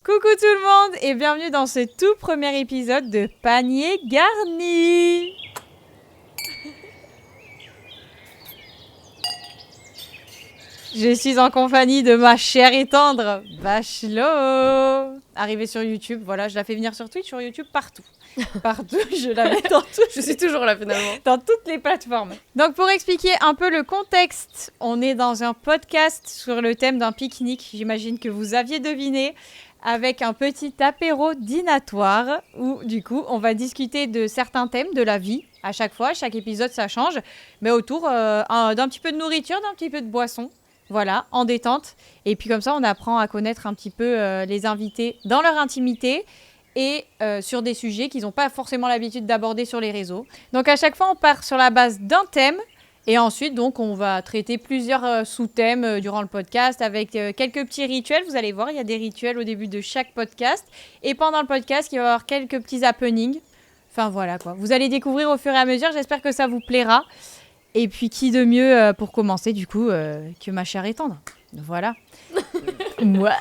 Coucou tout le monde et bienvenue dans ce tout premier épisode de Panier Garni. Je suis en compagnie de ma chère et tendre Bachelot. Arrivée sur YouTube, voilà, je la fais venir sur Twitch, sur YouTube, partout. Partout, je la mets dans tout. Je suis toujours là finalement. Dans toutes les plateformes. Donc pour expliquer un peu le contexte, on est dans un podcast sur le thème d'un pique-nique, j'imagine que vous aviez deviné, avec un petit apéro dînatoire où du coup on va discuter de certains thèmes de la vie à chaque fois, chaque épisode ça change, mais autour d'un petit peu de nourriture, d'un petit peu de boisson. Voilà, en détente. Et puis comme ça, on apprend à connaître un petit peu les invités dans leur intimité et sur des sujets qu'ils n'ont pas forcément l'habitude d'aborder sur les réseaux. Donc à chaque fois, on part sur la base d'un thème. Et ensuite, donc, on va traiter plusieurs sous-thèmes durant le podcast avec quelques petits rituels. Vous allez voir, il y a des rituels au début de chaque podcast. Et pendant le podcast, il va y avoir quelques petits happenings. Enfin voilà quoi. Vous allez découvrir au fur et à mesure. J'espère que ça vous plaira. Et puis, qui de mieux pour commencer, du coup, que ma chère et tendre. Voilà. Moi.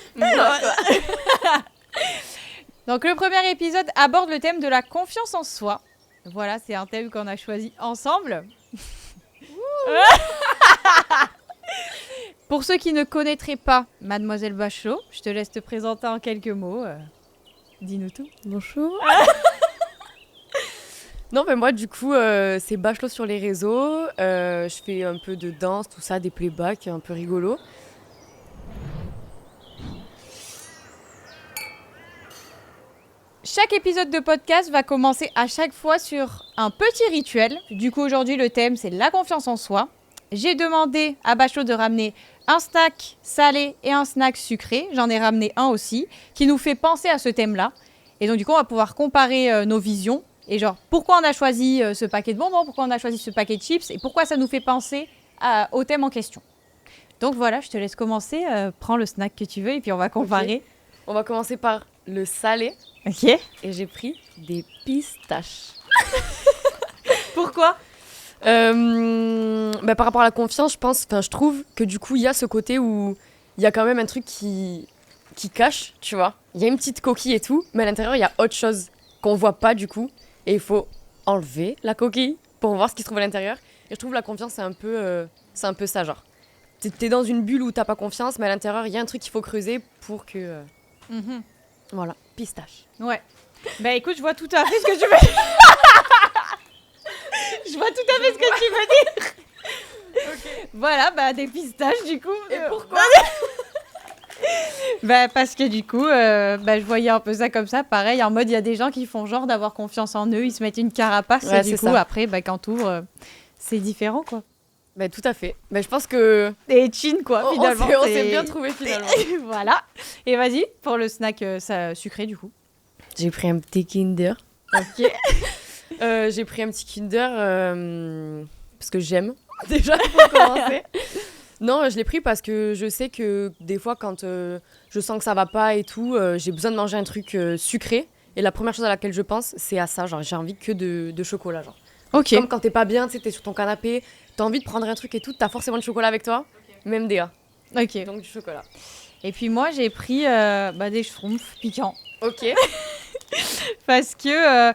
Donc, le premier épisode aborde le thème de la confiance en soi. Voilà, c'est un thème qu'on a choisi ensemble. Pour ceux qui ne connaîtraient pas Mademoiselle Bachelot, je te laisse te présenter en quelques mots. Dis-nous tout. Bonjour. Non, mais moi, du coup, c'est Bachelot sur les réseaux. Je fais un peu de danse, tout ça, des playbacks un peu rigolo. Chaque épisode de podcast va commencer à chaque fois sur un petit rituel. Du coup, aujourd'hui, le thème, c'est la confiance en soi. J'ai demandé à Bachelot de ramener un snack salé et un snack sucré. J'en ai ramené un aussi, qui nous fait penser à ce thème-là. Et donc, du coup, on va pouvoir comparer nos visions. Et genre, pourquoi on a choisi ce paquet de bonbons, pourquoi on a choisi ce paquet de chips, et pourquoi ça nous fait penser au thème en question. Donc voilà, je te laisse commencer. Prends le snack que tu veux et puis on va comparer. Okay. On va commencer par le salé. Ok. Et j'ai pris des pistaches. Pourquoi ? Par rapport à la confiance, je trouve que du coup, il y a ce côté où il y a quand même un truc qui cache, tu vois. Il y a une petite coquille et tout, mais à l'intérieur, il y a autre chose qu'on voit pas du coup. Et il faut enlever la coquille pour voir ce qui se trouve à l'intérieur. Et je trouve la confiance, c'est un peu ça, genre. T'es dans une bulle où t'as pas confiance, mais à l'intérieur, il y a un truc qu'il faut creuser pour que... Voilà, pistache. Ouais. Bah écoute, je vois tout à fait ce que tu veux dire. Je vois tout à fait ce que tu veux dire. Okay. Voilà, bah des pistaches du coup. Et pourquoi Bah parce que du coup, je voyais un peu ça comme ça, pareil, en mode il y a des gens qui font genre d'avoir confiance en eux, ils se mettent une carapace et du coup ça. Après, quand t'ouvres, c'est différent quoi. Bah tout à fait. Bah je pense que... Et chin quoi, finalement. On s'est bien trouvé finalement. Voilà. Et vas-y, pour le snack sucré du coup. J'ai pris un petit Kinder. Ok. J'ai pris un petit Kinder parce que j'aime, déjà, pour commencer. Non, je l'ai pris parce que je sais que des fois, quand je sens que ça va pas et tout, j'ai besoin de manger un truc sucré. Et la première chose à laquelle je pense, c'est à ça. Genre, j'ai envie que de chocolat, genre. Ok. Comme quand t'es pas bien, tu sais, t'es sur ton canapé, t'as envie de prendre un truc et tout, t'as forcément du chocolat avec toi. Okay. Même DA. Ok. Donc du chocolat. Et puis moi, j'ai pris des schtroumpfs piquants. Ok. Parce que,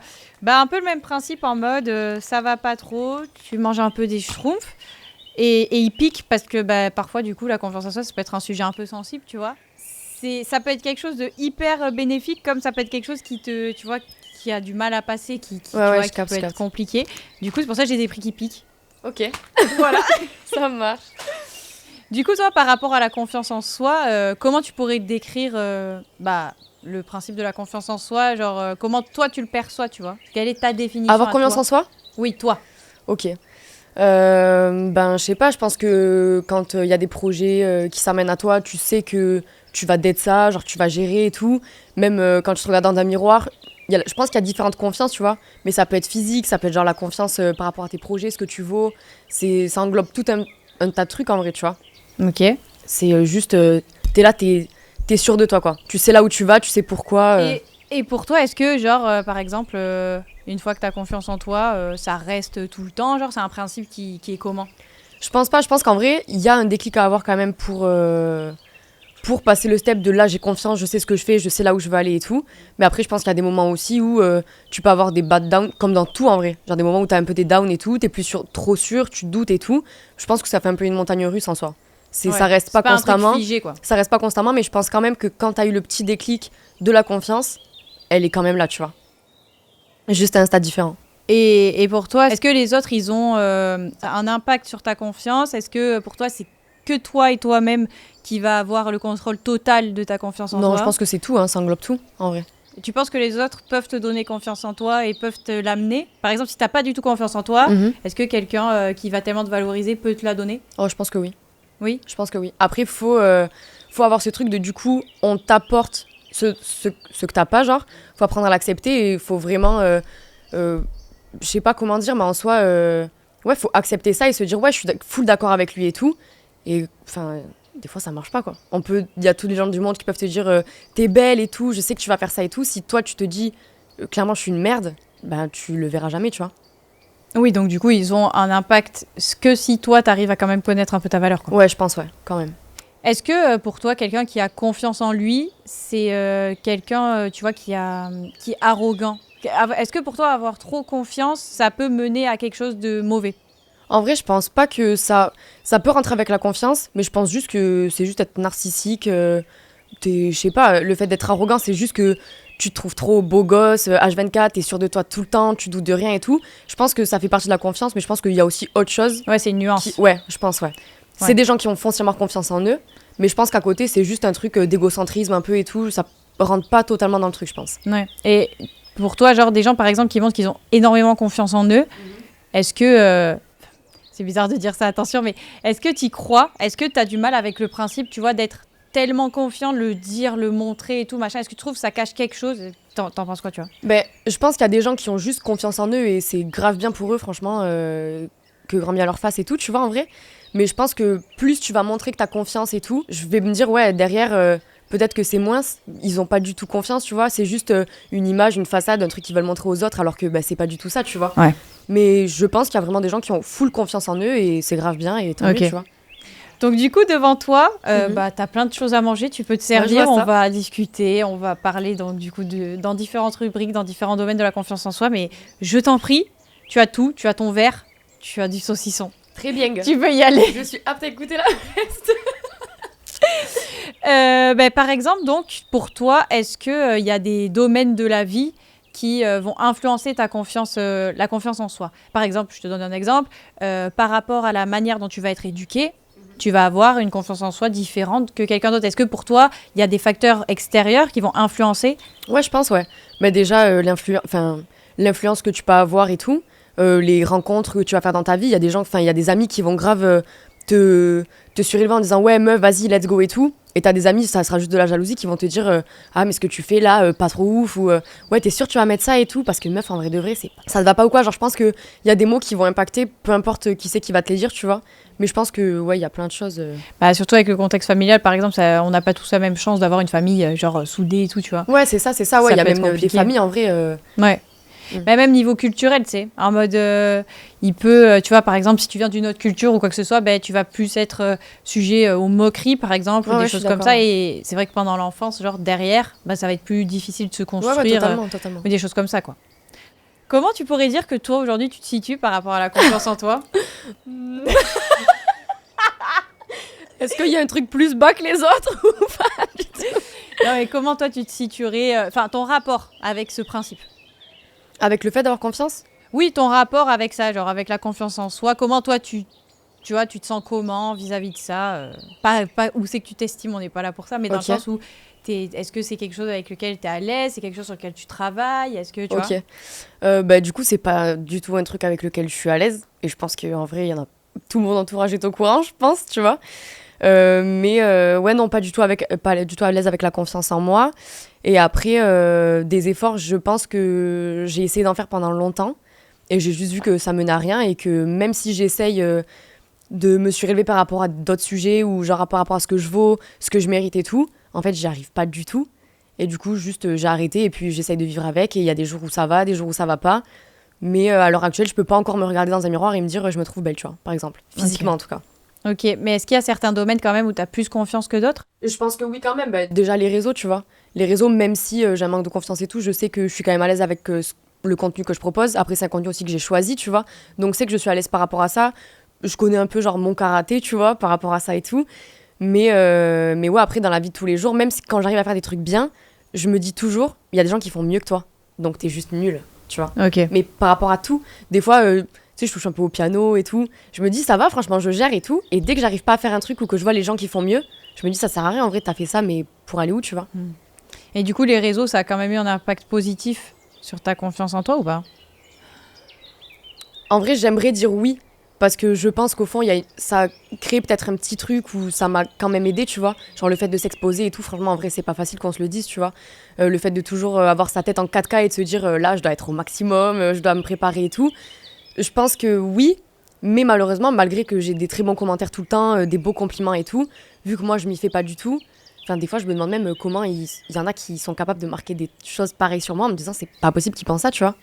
un peu le même principe en mode, ça va pas trop, tu manges un peu des schtroumpfs. Et ils piquent parce que parfois, du coup, la confiance en soi, ça peut être un sujet un peu sensible, tu vois. Ça peut être quelque chose de hyper bénéfique, comme ça peut être quelque chose qui a du mal à passer, qui peut être compliqué. Du coup, c'est pour ça que j'ai des prix qui piquent. Ok. Voilà, ça marche. Du coup, toi, par rapport à la confiance en soi, comment tu pourrais décrire le principe de la confiance en soi, genre comment toi tu le perçois, tu vois ? Quelle est ta définition ? Avoir confiance en soi ? Oui, toi. Ok. Je sais pas, je pense que quand il y a des projets qui s'amènent à toi, tu sais que tu vas d'être ça, genre tu vas gérer et tout. Même quand tu te regardes dans un miroir, je pense qu'il y a différentes confiances, tu vois. Mais ça peut être physique, ça peut être genre la confiance par rapport à tes projets, ce que tu vaux. Ça englobe tout un tas de trucs en vrai, tu vois. Ok. C'est juste, t'es là, t'es sûr de toi, quoi. Tu sais là où tu vas, tu sais pourquoi. Et pour toi, est-ce que, genre, par exemple, une fois que tu as confiance en toi, ça reste tout le temps ? Genre, c'est un principe qui est comment ? Je pense pas. Je pense qu'en vrai, il y a un déclic à avoir quand même pour pour passer le step de là, j'ai confiance, je sais ce que je fais, je sais là où je veux aller et tout. Mais après, je pense qu'il y a des moments aussi où tu peux avoir des bad downs, comme dans tout en vrai. Genre des moments où t'as un peu des downs et tout, t'es plus trop sûr, tu doutes et tout. Je pense que ça fait un peu une montagne russe en soi. Ça reste pas constamment. Un truc figé, quoi. Ça reste pas constamment, mais je pense quand même que quand t'as eu le petit déclic de la confiance, elle est quand même là, tu vois. Juste à un stade différent. Et pour toi, est-ce que les autres, ils ont un impact sur ta confiance ? Est-ce que pour toi, c'est que toi et toi-même qui va avoir le contrôle total de ta confiance en toi ? Non, je pense que c'est tout, ça englobe tout, en vrai. Tu penses que les autres peuvent te donner confiance en toi et peuvent te l'amener ? Par exemple, si t'as pas du tout confiance en toi, est-ce que quelqu'un qui va tellement te valoriser peut te la donner ? Oh, je pense que oui. Oui ? Je pense que oui. Après, faut avoir ce truc de, du coup, on t'apporte ce que t'as pas, genre. Faut apprendre à l'accepter et il faut vraiment... je sais pas comment dire, mais en soi... faut accepter ça et se dire, ouais, je suis full d'accord avec lui et tout. Et, enfin... Des fois, ça marche pas, quoi. Il y a tous les gens du monde qui peuvent te dire t'es belle et tout, je sais que tu vas faire ça et tout. Si toi, tu te dis clairement, je suis une merde, ben, tu le verras jamais, tu vois. Oui, donc du coup, ils ont un impact que si toi, t'arrives à quand même connaître un peu ta valeur, quoi. Ouais, je pense, ouais, quand même. Est-ce que pour toi, quelqu'un qui a confiance en lui, c'est quelqu'un, tu vois, qui est arrogant ? Est-ce que pour toi, avoir trop confiance, ça peut mener à quelque chose de mauvais ? En vrai, je pense pas que ça peut rentrer avec la confiance, mais je pense juste que c'est juste être narcissique. Je sais pas, le fait d'être arrogant, c'est juste que tu te trouves trop beau gosse, H24, t'es sûr de toi tout le temps, tu doutes de rien et tout. Je pense que ça fait partie de la confiance, mais je pense qu'il y a aussi autre chose. Ouais, c'est une nuance. Ouais, je pense, ouais. C'est des gens qui ont foncièrement confiance en eux, mais je pense qu'à côté, c'est juste un truc d'égocentrisme un peu et tout. Ça rentre pas totalement dans le truc, je pense. Ouais. Et pour toi, genre des gens, par exemple, qui montrent qu'ils ont énormément confiance en eux, est-ce que... c'est bizarre de dire ça, attention, mais est-ce que tu y crois ? Est-ce que tu as du mal avec le principe, tu vois, d'être tellement confiant, de le dire, le montrer et tout, machin ? Est-ce que tu trouves que ça cache quelque chose ? T'en penses quoi, tu vois ? Ben, je pense qu'il y a des gens qui ont juste confiance en eux et c'est grave bien pour eux, franchement, que grand bien leur face et tout, tu vois, en vrai. Mais je pense que plus tu vas montrer que t'as confiance et tout, je vais me dire, ouais, derrière, peut-être que c'est moins, ils ont pas du tout confiance, tu vois. C'est juste une image, une façade, un truc qu'ils veulent montrer aux autres, alors que bah, c'est pas du tout ça, tu vois. Ouais. Mais je pense qu'il y a vraiment des gens qui ont full confiance en eux et c'est grave bien et tant mieux, tu vois. Donc du coup, devant toi, t'as plein de choses à manger, tu peux te servir, on va discuter, on va parler dans différentes rubriques, dans différents domaines de la confiance en soi, mais je t'en prie, tu as tout, tu as ton verre, tu as du saucisson. Très bien. Tu peux y aller. Je suis apte à écouter la reste. Par exemple, donc, pour toi, est-ce qu'il y a des domaines de la vie qui vont influencer ta confiance, la confiance en soi ? Par exemple, je te donne un exemple, par rapport à la manière dont tu vas être éduqué, tu vas avoir une confiance en soi différente que quelqu'un d'autre. Est-ce que pour toi, il y a des facteurs extérieurs qui vont influencer ? Ouais, je pense, ouais. Mais déjà, l'influence que tu peux avoir et tout, les rencontres que tu vas faire dans ta vie, il y a des gens, il y a des amis qui vont grave te surélever en disant ouais meuf vas-y let's go et tout, et t'as des amis, ça sera juste de la jalousie, qui vont te dire ah mais ce que tu fais là pas trop ouf, ou ouais t'es sûr tu vas mettre ça et tout, parce que meuf en vrai de vrai ça te va pas ou quoi, genre je pense que il y a des mots qui vont impacter peu importe qui c'est qui va te les dire, tu vois, mais je pense que ouais il y a plein de choses surtout avec le contexte familial par exemple, on n'a pas tous la même chance d'avoir une famille genre soudée et tout, tu vois. Ouais c'est ça ouais, il y a même des familles en vrai ouais. Mais même niveau culturel, tu sais, en mode, il peut, tu vois, par exemple, si tu viens d'une autre culture ou quoi que ce soit, tu vas plus être sujet aux moqueries, par exemple, ou des choses comme ça. Et c'est vrai que pendant l'enfance, genre derrière, ça va être plus difficile de se construire, totalement. ou des choses comme ça, quoi. Comment tu pourrais dire que toi, aujourd'hui, tu te situes par rapport à la confiance en toi ? Est-ce qu'il y a un truc plus bas que les autres ou pas du tout ? Non, mais comment toi, tu te situerais, ton rapport avec ce principe ? Avec le fait d'avoir confiance ? Oui, ton rapport avec ça, genre avec la confiance en soi. Comment toi, tu vois, tu te sens comment vis-à-vis de ça ? Pas où c'est que tu t'estimes, on n'est pas là pour ça, mais dans le sens où est-ce que c'est quelque chose avec lequel tu es à l'aise ? C'est quelque chose sur lequel tu travailles ? Est-ce que tu vois ? Du coup, c'est pas du tout un truc avec lequel je suis à l'aise. Et je pense qu'en vrai, il y en a... Tout mon entourage est au courant, je pense, tu vois. Ouais, non, pas du tout à l'aise avec la confiance en moi. Et après, des efforts, je pense que j'ai essayé d'en faire pendant longtemps. Et j'ai juste vu que ça menait à rien. Et que même si j'essaye de me surélever par rapport à d'autres sujets, ou genre par rapport à ce que je vaux, ce que je mérite et tout, en fait, j'y arrive pas du tout. Et du coup, juste, j'ai arrêté. Et puis, j'essaye de vivre avec. Et il y a des jours où ça va, des jours où ça va pas. Mais à l'heure actuelle, je peux pas encore me regarder dans un miroir et me dire je me trouve belle, tu vois, par exemple. Physiquement, en tout cas. Ok, mais est-ce qu'il y a certains domaines quand même où tu as plus confiance que d'autres? Je pense que oui, quand même. Bah, déjà, les réseaux, tu vois. Les réseaux, même si j'ai un manque de confiance et tout, je sais que je suis quand même à l'aise avec le contenu que je propose. Après, c'est un contenu aussi que j'ai choisi, tu vois. Donc, c'est que je suis à l'aise par rapport à ça. Je connais un peu, genre, mon karaté, tu vois, par rapport à ça et tout. Mais ouais, après, dans la vie de tous les jours, même si quand j'arrive à faire des trucs bien, je me dis toujours, il y a des gens qui font mieux que toi. Donc, t'es juste nul, tu vois. Ok. Mais par rapport à tout, des fois, tu sais, je touche un peu au piano et tout. Je me dis, ça va, franchement, je gère et tout. Et dès que j'arrive pas à faire un truc ou que je vois les gens qui font mieux, je me dis, ça sert à rien, en vrai, t'as fait ça, mais pour aller où, tu vois? Et du coup, les réseaux, ça a quand même eu un impact positif sur ta confiance en toi ou pas? En vrai, j'aimerais dire oui, parce que je pense qu'au fond, ça a créé peut-être un petit truc où ça m'a quand même aidé, tu vois. Genre le fait de s'exposer et tout, franchement, en vrai, c'est pas facile qu'on se le dise, tu vois. Le fait de toujours avoir sa tête en 4K et de se dire, là, je dois être au maximum, je dois me préparer et tout. Je pense que oui, mais malheureusement, malgré que j'ai des très bons commentaires tout le temps, des beaux compliments et tout, vu que moi, je m'y fais pas du tout, enfin, des fois, je me demande même comment il y en a qui sont capables de marquer des choses pareilles sur moi en me disant, c'est pas possible qu'ils pensent ça, tu vois.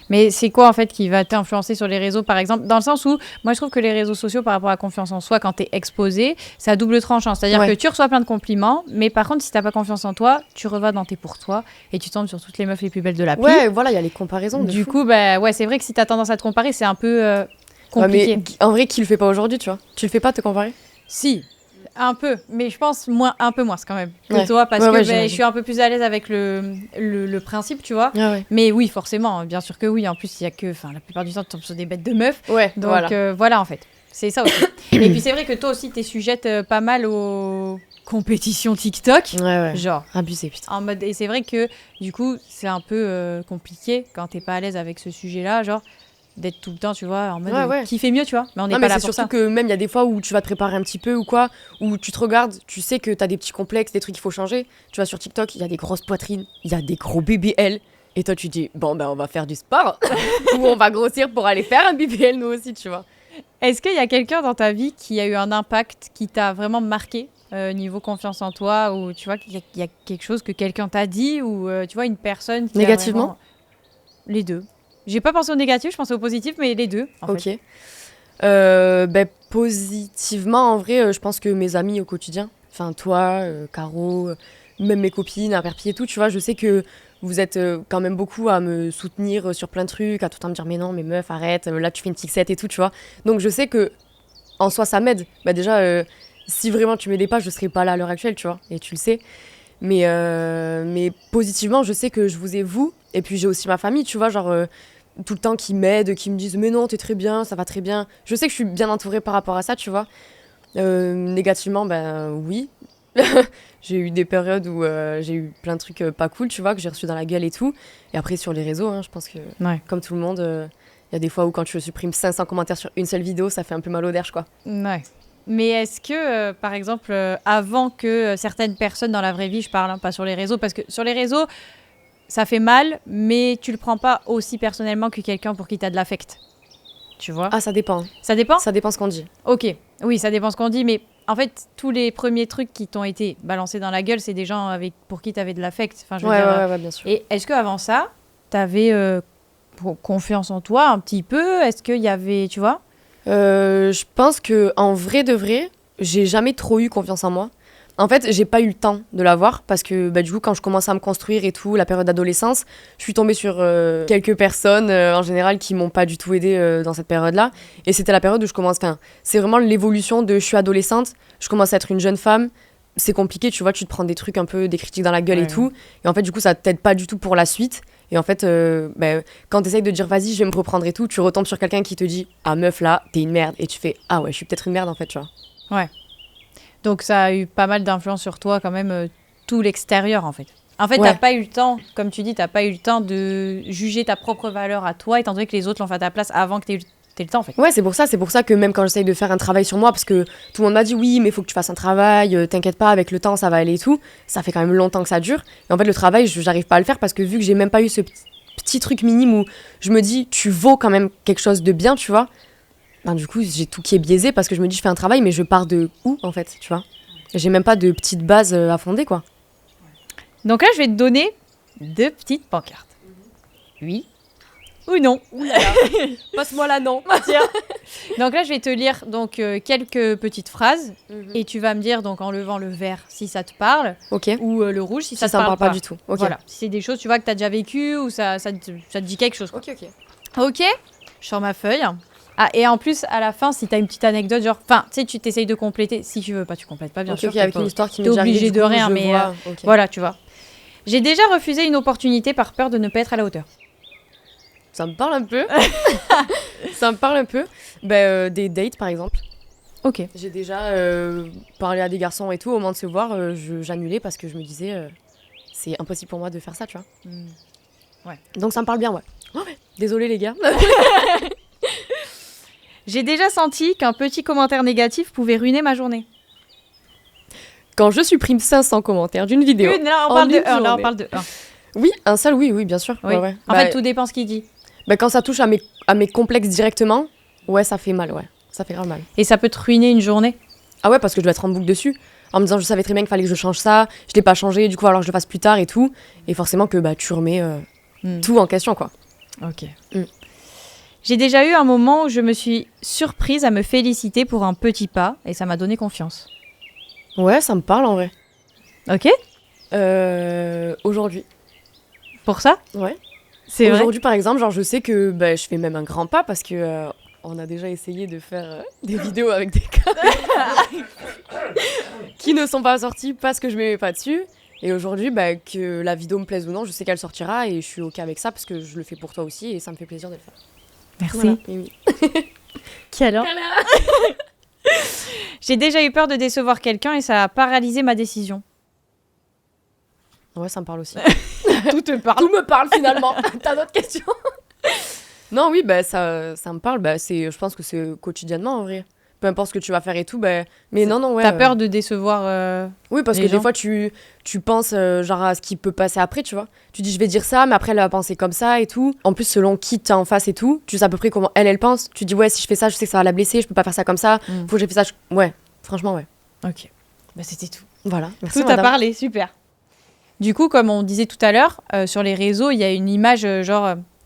Mais c'est quoi en fait qui va t'influencer sur les réseaux par exemple? Dans le sens où moi je trouve que les réseaux sociaux par rapport à la confiance en soi, quand t'es exposé, c'est à double tranchant. C'est-à-dire Ouais. que tu reçois plein de compliments, mais par contre si t'as pas confiance en toi, tu revas dans tes pour toi et tu tombes sur toutes les meufs les plus belles de l'appli. Ouais, voilà, il y a les comparaisons de Du fou. coup, bah ouais, c'est vrai que si t'as tendance à te comparer, c'est un peu Ouais, compliqué. mais en vrai, qui le fait pas aujourd'hui, tu vois? Tu le fais pas te comparer? Si, un peu, mais je pense un peu moins quand même que Ouais. toi, parce Ouais, que ouais, ben, j'imagine. je suis un peu plus à l'aise avec le principe, tu vois. Ah ouais. Mais oui, forcément, bien sûr que oui. En plus, il y a que, enfin, la plupart du temps, tu tombes sur des bêtes de meufs. Ouais, Donc voilà. voilà, en fait, c'est ça aussi. Et puis c'est vrai que toi aussi, t'es sujette pas mal aux compétitions TikTok, Ouais, ouais. genre. Abusé, putain. En mode, et c'est vrai que du coup, c'est un peu compliqué quand t'es pas à l'aise avec ce sujet-là, genre d'être tout le temps, tu vois, en mode Ouais, ouais. qui fait mieux, tu vois. Mais on n'est Non, pas mais là c'est pour surtout ça. que même il y a des fois où tu vas te préparer un petit peu ou quoi, où tu te regardes, tu sais que t'as des petits complexes, des trucs qu'il faut changer. Tu vas sur TikTok, il y a des grosses poitrines, il y a des gros BBL. Et toi, tu dis, bon, ben, on va faire du sport. Ou on va grossir pour aller faire un BBL, nous aussi, tu vois. Est-ce qu'il y a quelqu'un dans ta vie qui a eu un impact, qui t'a vraiment marqué niveau confiance en toi, ou tu vois qu'il y a quelque chose que quelqu'un t'a dit, ou tu vois une personne qui a Négativement? vraiment... Les deux. J'ai pas pensé au négatif, je pensais au positif, mais les deux, en fait. Ok. Ben, positivement, en vrai, je pense que mes amis au quotidien, enfin toi, Caro, même mes copines, à Perpi et tout, tu vois, je sais que vous êtes quand même beaucoup à me soutenir sur plein de trucs, à tout le temps me dire mais non, mais meuf, arrête, là tu fais une fixette et tout, tu vois. Donc je sais que en soi ça m'aide. Bah déjà, si vraiment tu m'aidais pas, je serais pas là à l'heure actuelle, tu vois, et tu le sais. Mais positivement, je sais que je vous ai vous, et puis j'ai aussi ma famille, tu vois, genre tout le temps qui m'aident, qui me disent mais non, t'es très bien, ça va très bien. Je sais que je suis bien entourée par rapport à ça, tu vois. Négativement, ben oui. J'ai eu des périodes où j'ai eu plein de trucs pas cool, tu vois, que j'ai reçu dans la gueule et tout. Et après, sur les réseaux, hein, je pense que, Ouais. comme tout le monde, il y a des fois où quand tu supprimes 500 commentaires sur une seule vidéo, ça fait un peu mal au derche, quoi. Ouais. Mais est-ce que, par exemple, avant que certaines personnes dans la vraie vie, je parle, hein, pas sur les réseaux, parce que sur les réseaux, ça fait mal, mais tu le prends pas aussi personnellement que quelqu'un pour qui t'as de l'affect. Tu vois? Ah, ça dépend. Ça dépend? Ça dépend ce qu'on dit. Ok, oui, ça dépend ce qu'on dit, mais en fait, tous les premiers trucs qui t'ont été balancés dans la gueule, c'est des gens pour qui t'avais de l'affect. Enfin, je veux Ouais, dire, ouais, ouais, bien sûr. Et est-ce qu'avant ça, t'avais confiance en toi un petit peu? Est-ce qu'il y avait, tu vois? Je pense que en vrai de vrai, j'ai jamais trop eu confiance en moi. En fait, j'ai pas eu le temps de l'avoir parce que bah, du coup, quand je commençais à me construire et tout, la période d'adolescence, je suis tombée sur quelques personnes en général qui m'ont pas du tout aidée dans cette période-là. Et c'était la période où je commence. Enfin, c'est vraiment l'évolution de je suis adolescente, je commence à être une jeune femme. C'est compliqué, tu vois, tu te prends des trucs un peu, des critiques dans la gueule Ouais, et tout. Et en fait, du coup, ça t'aide pas du tout pour la suite. Et en fait, quand t'essayes de dire vas-y, je vais me reprendre et tout, tu retombes sur quelqu'un qui te dit ah meuf là, t'es une merde. Et tu fais ah ouais, je suis peut-être une merde en fait, tu vois. Ouais. Donc ça a eu pas mal d'influence sur toi quand même, tout l'extérieur en fait. En fait, Ouais. t'as pas eu le temps, comme tu dis, t'as pas eu le temps de juger ta propre valeur à toi, étant donné que les autres l'ont fait à ta place avant que t'aies le temps en fait. Ouais, c'est pour ça que même quand j'essaye de faire un travail sur moi, parce que tout le monde m'a dit oui, mais il faut que tu fasses un travail, t'inquiète pas, avec le temps ça va aller et tout. Ça fait quand même longtemps que ça dure. Et en fait, le travail, j'arrive pas à le faire parce que vu que j'ai même pas eu ce petit truc minime où je me dis tu vaux quand même quelque chose de bien, tu vois. Ben, du coup, j'ai tout qui est biaisé parce que je me dis je fais un travail, mais je pars de où en fait, tu vois. J'ai même pas de petite base à fonder, quoi. Donc là, je vais te donner 2 petites pancartes. Oui. ou non. Ouh là là. Passe-moi là, non. Tiens. Donc là, je vais te lire donc quelques petites phrases Mhm. et tu vas me dire donc en levant le vert si ça te parle Ok. ou le rouge si ça te ça me parle parle pas du tout. Ok. Voilà, si c'est des choses tu vois que tu as déjà vécu ou ça te dit quelque chose. Quoi. Ok. Ok, je sors ma feuille. Ah, et en plus, à la fin, si tu as une petite anecdote, genre, enfin, tu sais, tu t'essayes de compléter. Si tu veux pas, tu complètes pas, bien sûr. Ok, avec une histoire qui m'est t'es déjà arrivée, obligé du de coup, rien, je mais vois. Ok. voilà, tu vois. J'ai déjà refusé une opportunité par peur de ne pas être à la hauteur. Ça me parle un peu. Ça me parle un peu. Des dates, par exemple. Ok. J'ai déjà parlé à des garçons et tout, au moment de se voir, j'annulais parce que je me disais, c'est impossible pour moi de faire ça, tu vois. Ouais. Donc ça me parle bien, ouais. Oh, désolée les gars. J'ai déjà senti qu'un petit commentaire négatif pouvait ruiner ma journée. Quand je supprime 500 commentaires d'une vidéo. Là, on en parle de une 1, là, on journée. parle de 1. Oui, un seul, oui, bien sûr. Oui. Ouais, ouais. En fait, tout dépend ce qu'il dit. Quand ça touche à mes complexes directement, ouais, ça fait mal, ouais. Ça fait grave mal. Et ça peut te ruiner une journée. Ah ouais, parce que je dois être en boucle dessus. En me disant, je savais très bien qu'il fallait que je change ça, je l'ai pas changé, du coup, alors que je le fasse plus tard et tout. Et forcément que tu remets tout en question, quoi. Ok. Mm. J'ai déjà eu un moment où je me suis surprise à me féliciter pour un petit pas et ça m'a donné confiance. Ouais, ça me parle en vrai. Ok. Aujourd'hui. Pour ça, Ouais. c'est vrai. Aujourd'hui, par exemple, genre, je sais que je fais même un grand pas parce que on a déjà essayé de faire des vidéos avec des caméras qui ne sont pas sorties parce que je m'aimais pas dessus. Et aujourd'hui, que la vidéo me plaise ou non, je sais qu'elle sortira et je suis ok avec ça parce que je le fais pour toi aussi et ça me fait plaisir de le faire. Merci. Voilà. Et oui. Alors J'ai déjà eu peur de décevoir quelqu'un et ça a paralysé ma décision. Ouais, ça me parle aussi. Tout te parle. Tout me parle finalement. T'as d'autres questions? Non, oui, ça me parle. Je pense que c'est quotidiennement en vrai. Peu importe ce que tu vas faire et tout, mais non, ouais. T'as peur de décevoir Oui, parce les que gens. des fois, tu penses genre à ce qui peut passer après, tu vois. Tu dis, je vais dire ça, mais après, elle va penser comme ça et tout. En plus, selon qui t'es en face et tout, tu sais à peu près comment elle pense. Tu dis, ouais, si je fais ça, je sais que ça va la blesser, je peux pas faire ça comme ça. Faut que j'ai fait ça. Ouais, franchement, ouais. Ok. C'était tout. Voilà. Merci, Tout a madame. parlé, super. Du coup, comme on disait tout à l'heure, sur les réseaux, il y a une image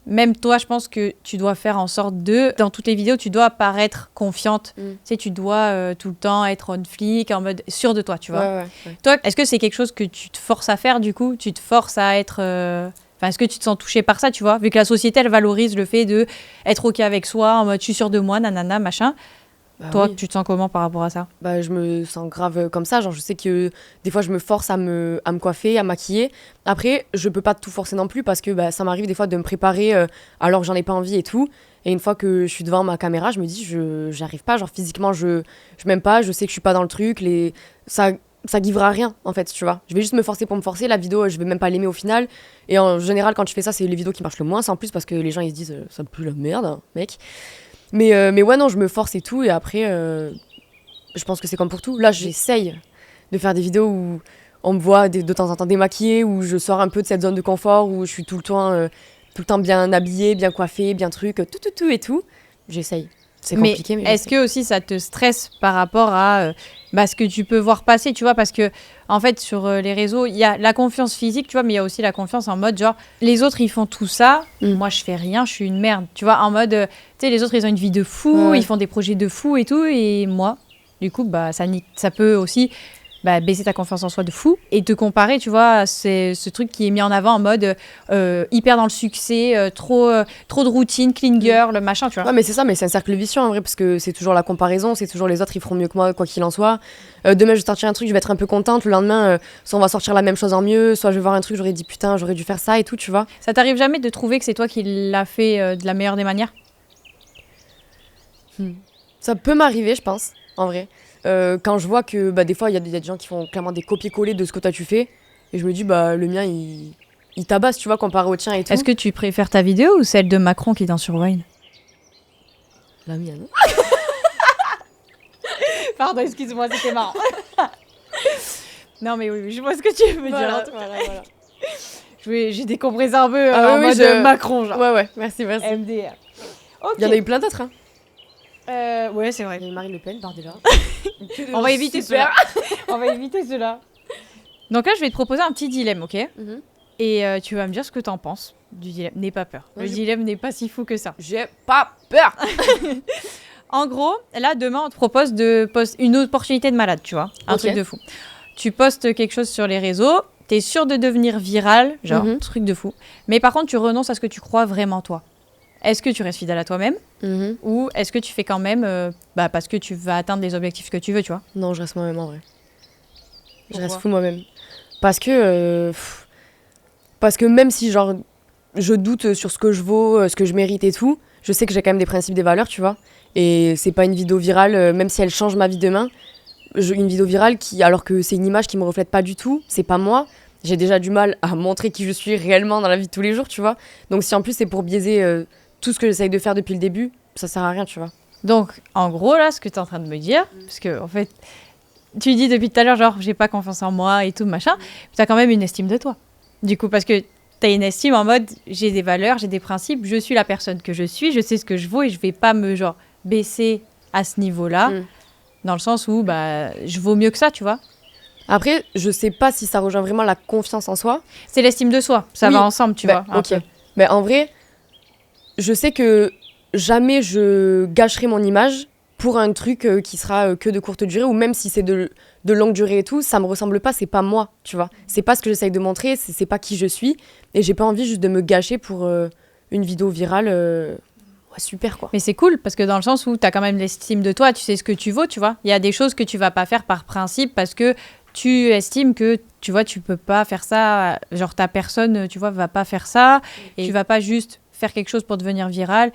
même toi, je pense que tu dois faire en sorte dans toutes les vidéos, tu dois paraître confiante. Tu sais, tu dois tout le temps être on flic, en mode sûr de toi, tu vois. Ouais. Toi, est-ce que c'est quelque chose que tu te forces à faire, du coup? Tu te forces à être... est-ce que tu te sens touché par ça, tu vois? Vu que la société, elle valorise le fait de être OK avec soi, en mode je suis sûr de moi, nanana, machin. Toi, oui. tu te sens comment par rapport à ça? Je me sens grave comme ça. Genre, je sais que des fois, je me force à me coiffer, à maquiller. Après, je peux pas tout forcer non plus parce que ça m'arrive des fois de me préparer alors que j'en ai pas envie et tout. Et une fois que je suis devant ma caméra, je me dis, j'y arrive pas. Genre, physiquement, je m'aime pas. Je sais que je suis pas dans le truc. Ça guivera rien, en fait, tu vois. Je vais juste me forcer pour me forcer. La vidéo, je vais même pas l'aimer au final. Et en général, quand tu fais ça, c'est les vidéos qui marchent le moins. C'est en plus parce que les gens, ils se disent, ça pue la merde, hein, mec. Mais ouais, non, je me force et tout. Et après, je pense que c'est comme pour tout. Là, j'essaye de faire des vidéos où on me voit de temps en temps démaquillée, où je sors un peu de cette zone de confort, où je suis tout le temps bien habillée, bien coiffée, bien truc, tout et tout. J'essaye. C'est compliqué, mais est-ce que aussi ça te stresse par rapport à ce que tu peux voir passer, tu vois? Parce que, en fait, sur les réseaux, il y a la confiance physique, tu vois, mais il y a aussi la confiance en mode, genre, les autres, ils font tout ça, moi, je fais rien, je suis une merde, tu vois? En mode, tu sais, les autres, ils ont une vie de fou, ils font des projets de fou et tout, et moi, du coup, ça peut aussi baisser ta confiance en soi de fou et te comparer, tu vois, c'est ce truc qui est mis en avant en mode hyper dans le succès, trop de routine, clean girl, le machin, tu vois. Ouais, mais c'est ça, mais c'est un cercle vicieux en vrai, parce que c'est toujours la comparaison, c'est toujours les autres, ils feront mieux que moi, quoi qu'il en soit. Demain, je vais sortir un truc, je vais être un peu contente, le lendemain, soit on va sortir la même chose en mieux, soit je vais voir un truc, j'aurais dit putain, j'aurais dû faire ça et tout, tu vois. Ça t'arrive jamais de trouver que c'est toi qui l'as fait de la meilleure des manières? Ça peut m'arriver, je pense, en vrai. Quand je vois que des fois, il y a des gens qui font clairement des copier-coller de ce que toi tu fais, et je me dis, le mien, il tabasse, tu vois, comparé au tien et tout. Est-ce que tu préfères ta vidéo ou celle de Macron qui est dans Survivor? La mienne. Pardon, excuse-moi, c'était marrant. Non, mais oui, je vois ce que tu veux dire. En tout cas. Voilà. J'ai décompressé un peu Ah en mode Macron, genre. Ouais, merci. MDR. Ok. Il y en a eu plein d'autres, hein. Ouais, c'est vrai. Il y a eu Marine Le Pen, déjà. On va éviter cela. On va éviter cela. Donc là, je vais te proposer un petit dilemme, ok? Et tu vas me dire ce que t'en penses du dilemme. N'aie pas peur. Le dilemme n'est pas si fou que ça. J'ai pas peur. En gros, là, demain, on te propose de poster une opportunité de malade, tu vois. Un truc de fou. Tu postes quelque chose sur les réseaux, t'es sûr de devenir viral, genre, truc de fou. Mais par contre, tu renonces à ce que tu crois vraiment, toi. Est-ce que tu restes fidèle à toi-même ou est-ce que tu fais quand même parce que tu vas atteindre les objectifs que tu veux, tu vois? Non, je reste moi-même en vrai. Pourquoi? Je reste fou moi-même. Parce que même si, genre, je doute sur ce que je vaux, ce que je mérite et tout, je sais que j'ai quand même des principes, des valeurs, tu vois. Et c'est pas une vidéo virale, même si elle change ma vie demain, une vidéo virale alors que c'est une image qui me reflète pas du tout, c'est pas moi. J'ai déjà du mal à montrer qui je suis réellement dans la vie de tous les jours, tu vois. Donc si en plus c'est pour biaiser tout ce que j'essaye de faire depuis le début, ça sert à rien, tu vois. Donc, en gros, là, ce que tu es en train de me dire, parce que, en fait, tu dis depuis tout à l'heure, genre, j'ai pas confiance en moi et tout, machin, tu as quand même une estime de toi. Du coup, parce que tu as une estime en mode, j'ai des valeurs, j'ai des principes, je suis la personne que je suis, je sais ce que je vaux et je vais pas me, genre, baisser à ce niveau-là, dans le sens où, je vaux mieux que ça, tu vois. Après, je sais pas si ça rejoint vraiment la confiance en soi. C'est l'estime de soi, ça va ensemble, tu vois. Ok. Mais en vrai, je sais que jamais je gâcherai mon image pour un truc qui sera que de courte durée, ou même si c'est de longue durée et tout, ça me ressemble pas, c'est pas moi, tu vois. C'est pas ce que j'essaye de montrer, c'est pas qui je suis, et j'ai pas envie juste de me gâcher pour une vidéo virale. Super, quoi. Mais c'est cool, parce que dans le sens où t'as quand même l'estime de toi, tu sais ce que tu vaux, tu vois. Il y a des choses que tu vas pas faire par principe, parce que tu estimes que, tu vois, tu peux pas faire ça, genre ta personne, tu vois, va pas faire ça, et tu vas pas juste faire quelque chose pour devenir viral,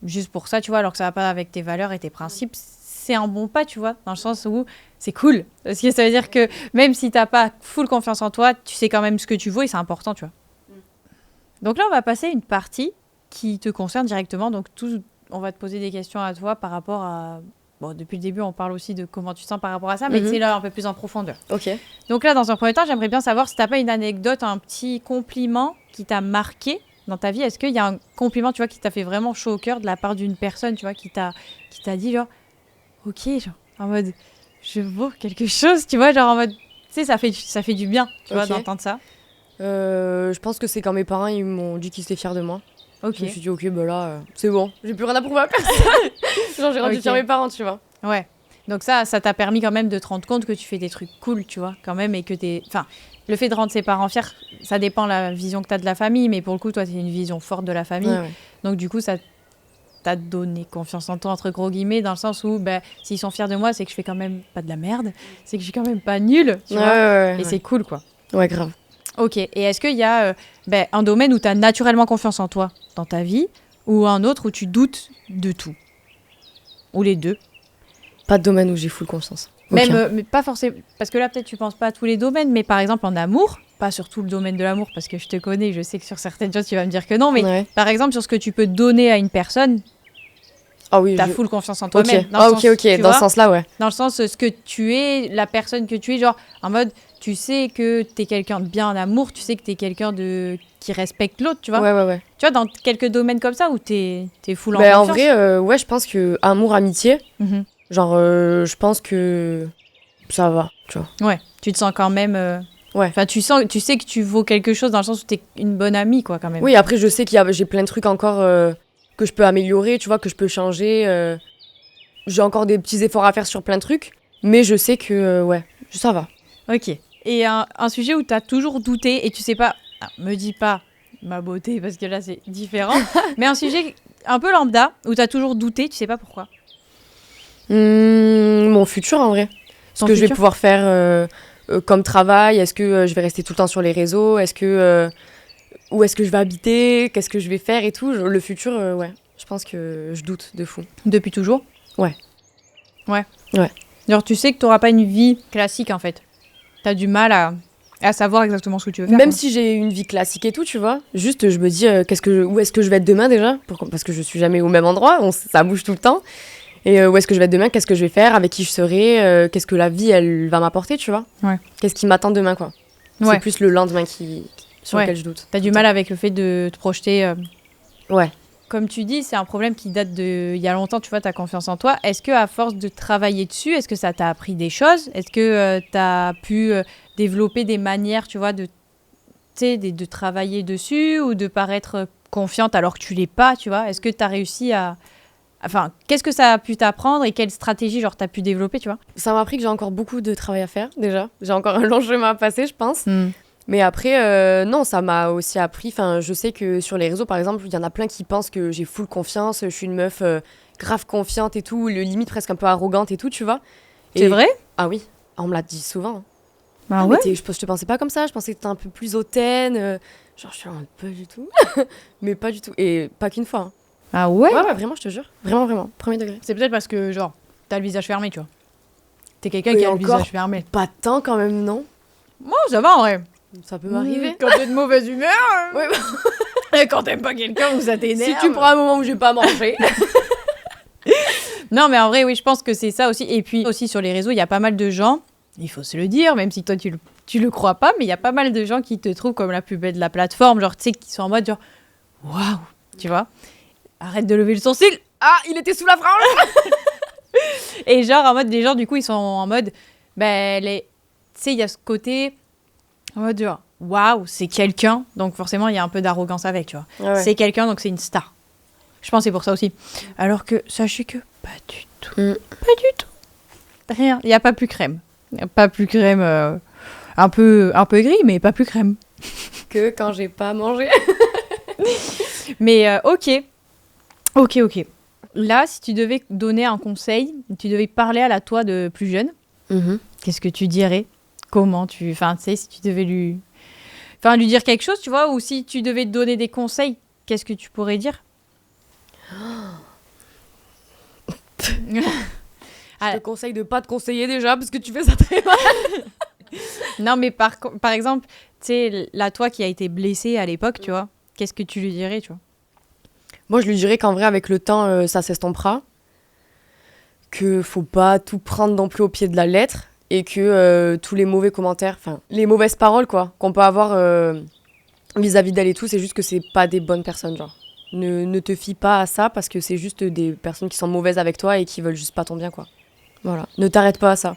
juste pour ça, tu vois, alors que ça va pas avec tes valeurs et tes principes. C'est un bon pas, tu vois, dans le sens où c'est cool, parce que ça veut dire que même si t'as pas full confiance en toi, tu sais quand même ce que tu vaux, et c'est important, tu vois. Donc là, on va passer une partie qui te concerne directement, donc on va te poser des questions à toi par rapport à... Bon, depuis le début, on parle aussi de comment tu te sens par rapport à ça, mais c'est là un peu plus en profondeur. Ok. Donc là, dans un premier temps, j'aimerais bien savoir si tu n'as pas une anecdote, un petit compliment qui t'a marqué dans ta vie. Est-ce qu'il y a un compliment, tu vois, qui t'a fait vraiment chaud au cœur de la part d'une personne, tu vois, qui t'a dit, genre, ok, genre, en mode, je vaux quelque chose, tu vois, genre en mode, tu sais, ça fait du bien, tu vois, d'entendre ça. Je pense que c'est quand mes parents, ils m'ont dit qu'ils étaient fiers de moi. Ok. Je me suis dit, ok, là, c'est bon, j'ai plus rien à prouver à personne. Genre, j'ai rendu fier mes parents, tu vois. Ouais. Donc ça t'a permis quand même de te rendre compte que tu fais des trucs cool, tu vois, quand même, et que enfin, le fait de rendre ses parents fiers, ça dépend de la vision que t'as de la famille, mais pour le coup, toi, t'as une vision forte de la famille. Ouais. Donc du coup, ça t'a donné confiance en toi, entre gros guillemets, dans le sens où, s'ils sont fiers de moi, c'est que je fais quand même pas de la merde, c'est que je suis quand même pas nulle, tu vois, et c'est cool, quoi. Ouais, grave. Ok, et est-ce qu'il y a un domaine où tu as naturellement confiance en toi dans ta vie, ou un autre où tu doutes de tout? Ou les deux? Pas de domaine où j'ai full confiance. Même, mais pas forcément, parce que là peut-être tu penses pas à tous les domaines, mais par exemple en amour, pas sur tout le domaine de l'amour, parce que je te connais, je sais que sur certaines choses tu vas me dire que non, mais par exemple sur ce que tu peux donner à une personne, t'as full confiance en toi-même. Ok, dans ce sens-là, ouais. Dans le sens, ce que tu es, la personne que tu es, genre en mode, tu sais que t'es quelqu'un de bien en amour, tu sais que t'es quelqu'un qui respecte l'autre, tu vois. Ouais. Tu vois, dans quelques domaines comme ça où t'es full en confiance. En vrai, ouais, je pense que amour, amitié, genre, je pense que ça va, tu vois. Ouais, tu te sens quand même... Ouais. Enfin, tu sais que tu vaux quelque chose dans le sens où t'es une bonne amie, quoi, quand même. Oui, après, je sais j'ai plein de trucs encore que je peux améliorer, tu vois, que je peux changer. J'ai encore des petits efforts à faire sur plein de trucs, mais je sais que, ouais, ça va. Ok. Et un sujet où t'as toujours douté et tu sais pas... Ah, me dis pas ma beauté, parce que là, c'est différent. Mais un sujet un peu lambda, où t'as toujours douté, tu sais pas pourquoi. Mon futur, en vrai. Ce que je vais pouvoir faire comme travail. Est-ce que je vais rester tout le temps sur les réseaux? Où est-ce que je vais habiter? Qu'est-ce que je vais faire et tout? Le futur, ouais. Je pense que je doute de fou. Depuis toujours? Ouais. Genre, tu sais que t'auras pas une vie classique, en fait. T'as du mal à savoir exactement ce que tu veux faire. Même si j'ai une vie classique et tout, tu vois. Juste, je me dis, où est-ce que je vais être demain déjà? Parce que je suis jamais au même endroit, ça bouge tout le temps. Et où est-ce que je vais être demain? Qu'est-ce que je vais faire? Avec qui je serai? Qu'est-ce que la vie, elle va m'apporter, tu vois? Ouais. Qu'est-ce qui m'attend demain, quoi? C'est plus le lendemain sur lequel je doute. T'as du mal avec le fait de te projeter. Ouais. Comme tu dis, c'est un problème qui date il y a longtemps, tu vois, ta confiance en toi. Est-ce qu'à force de travailler dessus, est-ce que ça t'a appris des choses? Est-ce que t'as pu développer des manières, tu vois, de de travailler dessus ou de paraître confiante alors que tu l'es pas, tu vois? Est-ce que tu as réussi à... Enfin, qu'est-ce que ça a pu t'apprendre et quelle stratégie, genre, tu as pu développer, tu vois? Ça m'a appris que j'ai encore beaucoup de travail à faire, déjà. J'ai encore un long chemin à passer, je pense. Mais après, non, ça m'a aussi appris. Enfin, je sais que sur les réseaux, par exemple, il y en a plein qui pensent que j'ai full confiance, je suis une meuf grave confiante et tout, le limite presque un peu arrogante et tout, tu vois. C'est vrai? Ah oui, on me l'a dit souvent. Bah ouais. Je te pensais pas comme ça, je pensais que t'étais un peu plus hautaine. Genre, je suis en mode, pas du tout. Mais pas du tout. Et pas qu'une fois. Ah ouais? Ouais, vraiment, je te jure. Vraiment, vraiment. Premier degré. C'est peut-être parce que, genre, t'as le visage fermé, tu vois. T'es quelqu'un Et qui a le encore, visage fermé. Pas tant quand même, non? Moi, ça va en vrai. Ça peut m'arriver. Quand t'es de mauvaise humeur. Ouais, Et quand t'aimes pas quelqu'un ou ça t'énerve. si tu prends un moment où j'ai pas mangé. Non, mais en vrai, oui, je pense que c'est ça aussi. Et puis aussi sur les réseaux, il y a pas mal de gens, il faut se le dire, même si toi tu le crois pas, mais il y a pas mal de gens qui te trouvent comme la plus belle de la plateforme, genre, tu sais, qui sont en mode genre, waouh, tu vois. Arrête de lever le sourcil. Ah, il était sous la frange. Et genre, en mode, les gens, du coup, ils sont en mode, ben, tu sais, il y a ce côté, en mode genre, waouh, c'est quelqu'un. Donc forcément, il y a un peu d'arrogance avec, tu vois. Ouais. C'est quelqu'un, donc c'est une star. Je pense que c'est pour ça aussi. Alors que, sachez que pas du tout. Pas du tout. Rien. Il n'y a pas plus crème. Il n'y a pas plus crème. Un peu gris, mais pas plus crème. Que quand j'ai pas mangé. Mais ok. Ok. Là, si tu devais donner un conseil, tu devais parler à la toi de plus jeune, qu'est-ce que tu dirais? Comment tu... Enfin, tu sais, si tu devais lui dire quelque chose, tu vois, ou si tu devais te donner des conseils, qu'est-ce que tu pourrais dire? Je te conseille de pas te conseiller déjà parce que tu fais ça très mal. Non, mais par exemple, tu sais, la toi qui a été blessée à l'époque, tu vois, qu'est-ce que tu lui dirais, tu vois? Moi, je lui dirais qu'en vrai, avec le temps, ça s'estompera. Que faut pas tout prendre non plus au pied de la lettre. Et que tous les mauvais commentaires, enfin, les mauvaises paroles, quoi, qu'on peut avoir vis-à-vis d'elle et tout, c'est juste que c'est pas des bonnes personnes, genre. Ne te fie pas à ça parce que c'est juste des personnes qui sont mauvaises avec toi et qui veulent juste pas ton bien, quoi. Voilà. Ne t'arrête pas à ça.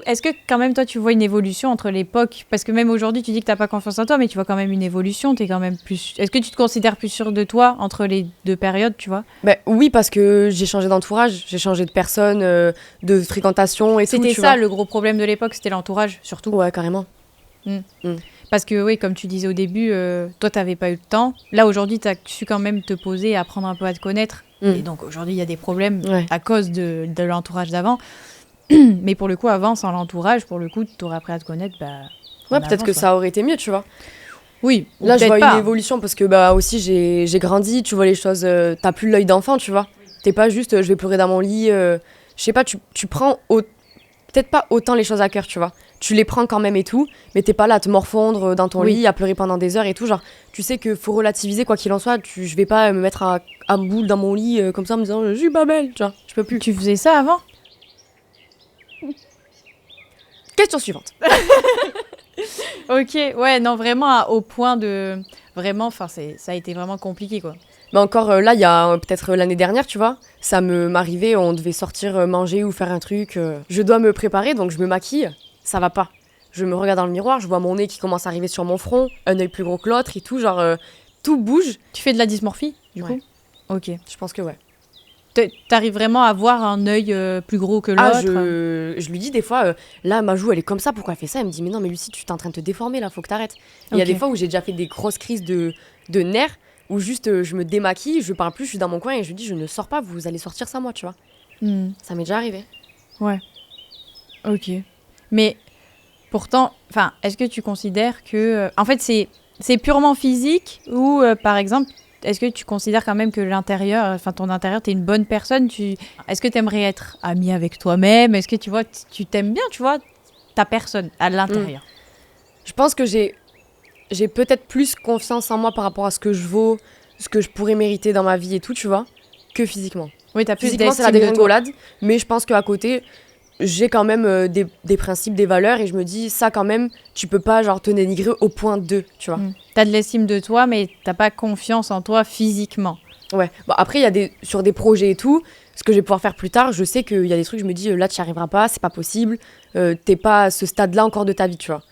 Est-ce que quand même toi tu vois une évolution entre l'époque, parce que même aujourd'hui tu dis que t'as pas confiance en toi, mais tu vois quand même une évolution, t'es quand même plus... Est-ce que tu te considères plus sûr de toi entre les deux périodes, tu vois? Ben oui, parce que j'ai changé d'entourage, j'ai changé de personne, de fréquentation et tout. C'était tu ça vois. le gros problème de l'époque, c'était l'entourage surtout. Ouais, carrément. Parce que oui, comme tu disais au début, toi t'avais pas eu le temps. Là aujourd'hui t'as su quand même te poser et apprendre un peu à te connaître. Et donc aujourd'hui il y a des problèmes à cause de l'entourage d'avant. Mais pour le coup, avant, sans l'entourage, pour le coup, t'aurais appris à te connaître, bah... Ouais, peut-être que ça aurait été mieux, tu vois. Oui, là, je vois pas. une évolution parce que bah aussi, j'ai grandi, tu vois les choses... t'as plus l'œil d'enfant, tu vois. T'es pas juste, je vais pleurer dans mon lit... je sais pas, tu prends peut-être pas autant les choses à cœur, tu vois. Tu les prends quand même et tout, mais t'es pas là à te morfondre dans ton lit, à pleurer pendant des heures et tout. Genre, tu sais qu'il faut relativiser quoi qu'il en soit. Je vais pas me mettre à boule dans mon lit comme ça en me disant « Je suis pas belle », tu vois. Je peux plus. Tu faisais ça avant ? Question suivante. Ok, ouais, non, vraiment au point de... Vraiment, enfin, ça a été vraiment compliqué, quoi. Mais encore là, il y a peut-être l'année dernière, tu vois, ça m'arrivait, on devait sortir manger ou faire un truc. Je dois me préparer, donc je me maquille, ça va pas. Je me regarde dans le miroir, je vois mon nez qui commence à arriver sur mon front, un œil plus gros que l'autre et tout, genre tout bouge. Tu fais de la dysmorphie, du coup ? Ok. Je pense que ouais. T'arrives vraiment à avoir un œil plus gros que l'autre? Je lui dis des fois, là ma joue elle est comme ça, pourquoi elle fait ça? Elle me dit mais non mais Lucie, tu t'es en train de te déformer là, faut que t'arrêtes. Il y a des fois où j'ai déjà fait des grosses crises de nerfs, où juste je me démaquille, je parle plus, je suis dans mon coin et je lui dis je ne sors pas, vous allez sortir sans moi, tu vois. Ça m'est déjà arrivé. Ouais. Ok. Mais pourtant, enfin, est-ce que tu considères que... en fait, c'est purement physique ou, par exemple, est-ce que tu considères quand même que l'intérieur, enfin ton intérieur, t'es une bonne personne? Est-ce que t'aimerais être amie avec toi-même? Est-ce que tu vois, tu t'aimes bien, tu vois, ta personne à l'intérieur? Je pense que j'ai peut-être plus confiance en moi par rapport à ce que je vaux, ce que je pourrais mériter dans ma vie et tout, tu vois, que physiquement. Oui, t'as plus physiquement, c'est la dégringolade, mais je pense qu'à côté, j'ai quand même des principes, des valeurs, et je me dis, ça quand même, tu peux pas genre te dénigrer au point 2, tu vois. T'as de l'estime de toi, mais t'as pas confiance en toi physiquement. Ouais, bon, après, il y a sur des projets et tout, ce que je vais pouvoir faire plus tard, je sais qu'il y a des trucs, je me dis, là, tu n'y arriveras pas, c'est pas possible, t'es pas à ce stade-là encore de ta vie, tu vois.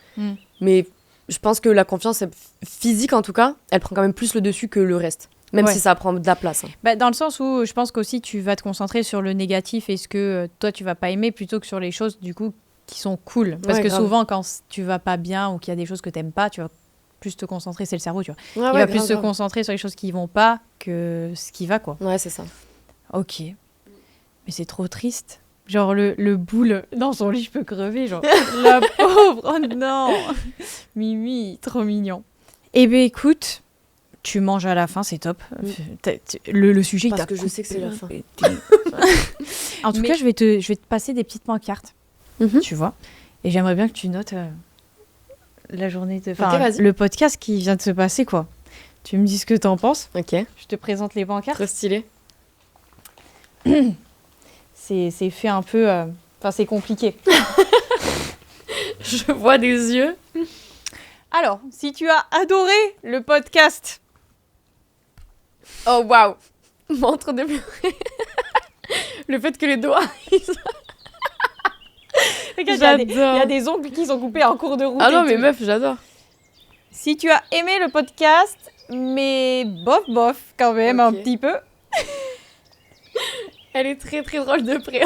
Mais je pense que la confiance physique, en tout cas, elle prend quand même plus le dessus que le reste. Même Ouais. si ça prend de la place. Hein. Bah, dans le sens où je pense qu'aussi tu vas te concentrer sur le négatif et ce que toi tu vas pas aimer plutôt que sur les choses du coup qui sont cool. Parce Ouais, que grave. souvent quand tu vas pas bien ou qu'il y a des choses que t'aimes pas, tu vas plus te concentrer, c'est le cerveau, tu vois. Ouais, Il ouais, va grave, plus se grave. concentrer sur les choses qui vont pas que ce qui va, quoi. Ouais, c'est ça. Ok. Mais c'est trop triste. Genre le boule dans son lit, je peux crever, genre. La pauvre, oh non. Mimi, trop mignon. Eh ben écoute, tu manges à la fin, c'est top. Le sujet, il Parce t'a que je sais que c'est la fin. En tout Mais- cas, je vais te passer des petites pancartes, Mhm. tu vois. Et j'aimerais bien que tu notes la journée de... Enfin, Ok, vas-y. le podcast qui vient de se passer, quoi. Tu me dis ce que t'en penses. Ok, Je te présente les pancartes. trop stylé. C'est fait un peu... Enfin, c'est compliqué. Je vois des yeux. Alors, si tu as adoré le podcast... Oh, waouh. Montre de pleurer. Le fait que les doigts... Regarde, il y a J'adore. des ongles qui sont coupés en cours de route. Ah et non, mais tout. meuf, j'adore. Si tu as aimé le podcast, mais bof, quand même, un Ok. petit peu. Elle est très très drôle de près.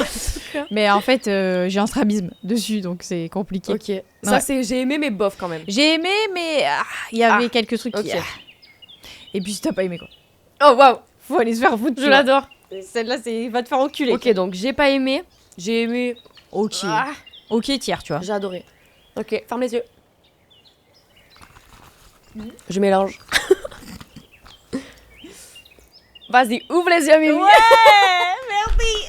Mais en fait, j'ai un strabisme dessus, donc c'est compliqué. Ok. Ouais. Ça, c'est... J'ai aimé, mais bof quand même. J'ai aimé, mais il y avait Ah, quelques trucs qui... ok. Et puis si t'as pas aimé, quoi. Oh, waouh. Faut aller se faire foutre. Je tu vois. l'adore. Celle-là, c'est va te faire enculer. Ok, donc j'ai pas aimé. J'ai aimé. Ok. Ah, Ok, tiers, tu vois. j'ai adoré. Ok, ferme les yeux. Je mélange. Vas-y, ouvre les yeux, Mimi. Ouais, merci.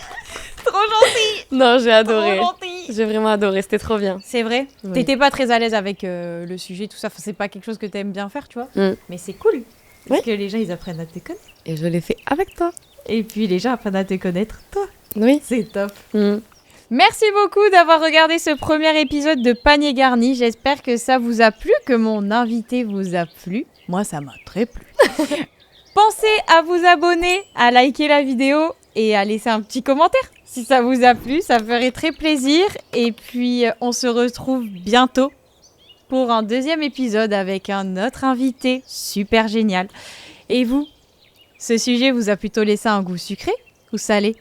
Trop gentil. Non, j'ai adoré. Trop gentil. J'ai vraiment adoré, c'était trop bien. C'est vrai. Oui. T'étais pas très à l'aise avec le sujet, tout ça. Enfin, c'est pas quelque chose que t'aimes bien faire, tu vois. Mm. Mais c'est cool. Parce Ouais. que les gens, ils apprennent à te connaître. Et je l'ai fait avec toi. Et puis les gens apprennent à te connaître, toi. Oui. C'est top. Mm. Merci beaucoup d'avoir regardé ce premier épisode de Panier Garni. J'espère que ça vous a plu, que mon invité vous a plu. Moi, ça m'a très plu. Pensez à vous abonner, à liker la vidéo et à laisser un petit commentaire. Si ça vous a plu, ça ferait très plaisir. Et puis, on se retrouve bientôt pour un deuxième épisode avec un autre invité super génial. Et vous, ce sujet vous a plutôt laissé un goût sucré ou salé ?